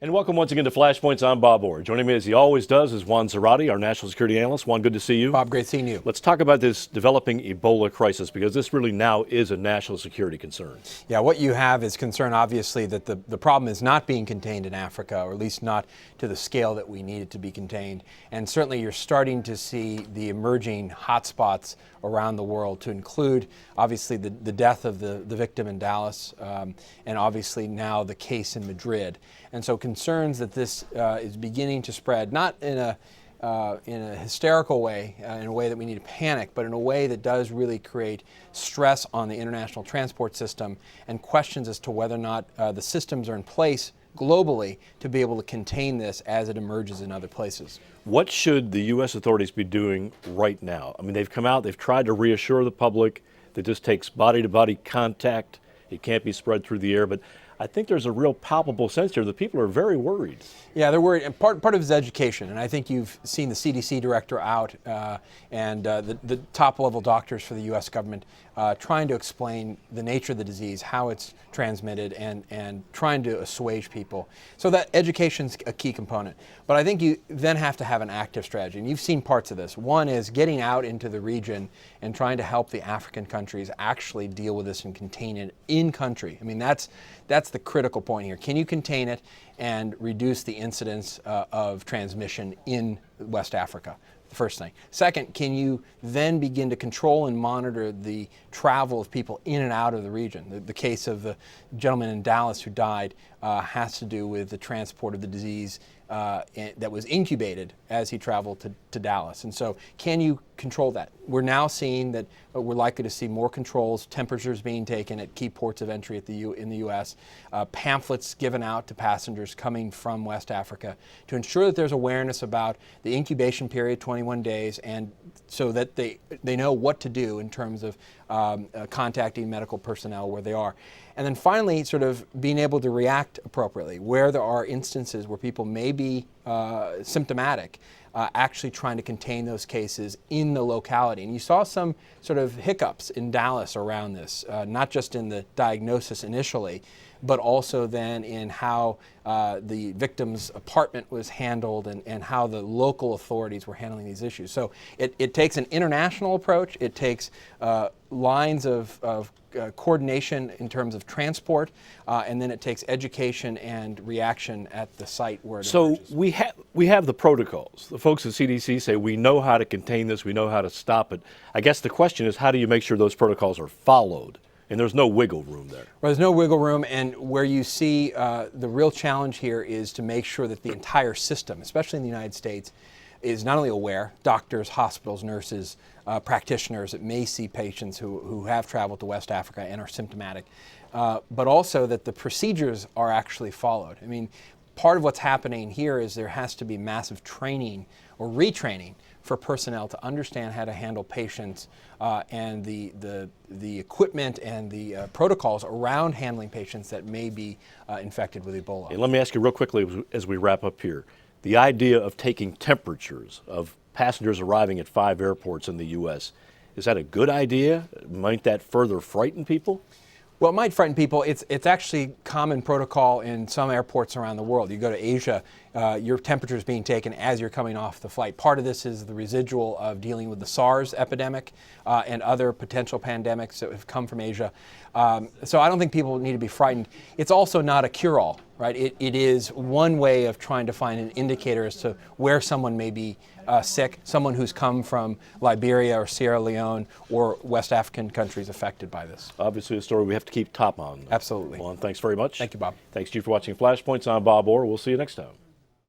And welcome once again to Flashpoints. I'm Bob Orr. Joining me as he always does is Juan Zarate, our national security analyst. Juan, good to see you. Bob, great seeing you. Let's talk about this developing Ebola crisis, because this really now is a national security concern. Yeah, what you have is concern, obviously, that the problem is not being contained in Africa, or at least not to the scale that we need it to be contained. And certainly you're starting to see the emerging hotspots around the world, to include, obviously, the death of the victim in Dallas, and obviously now the case in Madrid. And so concerns that this is beginning to spread, not in a hysterical way, in a way that we need to panic, but in a way that does really create stress on the international transport system, and questions as to whether or not the systems are in place globally to be able to contain this as it emerges in other places. What should the U.S. authorities be doing right now? I mean, they've come out, they've tried to reassure the public that this takes body-to-body contact. It can't be spread through the air, but I think there's a real palpable sense here that people are very worried. Yeah, they're worried, and part of it is education. And I think you've seen the CDC director out and the top-level doctors for the U.S. government trying to explain the nature of the disease, how it's transmitted, and trying to assuage people. So that education's a key component. But I think you then have to have an active strategy, and you've seen parts of this. One is getting out into the region and trying to help the African countries actually deal with this and contain it in country. I mean, that's the critical point here. Can you contain it and reduce the incidence of transmission in West Africa? The first thing. Second, can you then begin to control and monitor the travel of people in and out of the region? The case of the gentleman in Dallas who died has to do with the transport of the disease that was incubated as he traveled to Dallas. And so can you control that? We're now seeing that we're likely to see more controls, temperatures being taken at key ports of entry in the U.S., pamphlets given out to passengers coming from West Africa to ensure that there's awareness about the incubation period, 21 days, and so that they know what to do in terms of contacting medical personnel where they are. And then finally, sort of being able to react appropriately where there are instances where people may be symptomatic, actually trying to contain those cases in the locality. And you saw some sort of hiccups in Dallas around this, not just in the diagnosis initially, but also then in how the victim's apartment was handled and how the local authorities were handling these issues. So it takes an international approach. It takes lines of coordination in terms of transport, and then it takes education and reaction at the site where it emerges. So we have the protocols. The folks at CDC say we know how to contain this, we know how to stop it. I guess the question is, how do you make sure those protocols are followed? And there's no wiggle room there. Well, there's no wiggle room, and where you see the real challenge here is to make sure that the entire system, especially in the United States, is not only aware, doctors, hospitals, nurses, practitioners that may see patients who have traveled to West Africa and are symptomatic, but also that the procedures are actually followed. I mean, part of what's happening here is there has to be massive training or retraining for personnel to understand how to handle patients and the equipment and the protocols around handling patients that may be infected with Ebola. Hey, let me ask you real quickly as we wrap up here. The idea of taking temperatures of passengers arriving at 5 airports in the U.S., is that a good idea? Might that further frighten people? Well, it might frighten people. It's actually common protocol in some airports around the world. You go to Asia, your temperature is being taken as you're coming off the flight. Part of this is the residual of dealing with the SARS epidemic and other potential pandemics that have come from Asia. So I don't think people need to be frightened. It's also not a cure-all, right? It is one way of trying to find an indicator as to where someone may be sick, someone who's come from Liberia or Sierra Leone or West African countries affected by this. Obviously a story we have to keep top on. Absolutely. Juan, thanks very much. Thank you, Bob. Thanks to you for watching Flashpoints. I'm Bob Orr. We'll see you next time.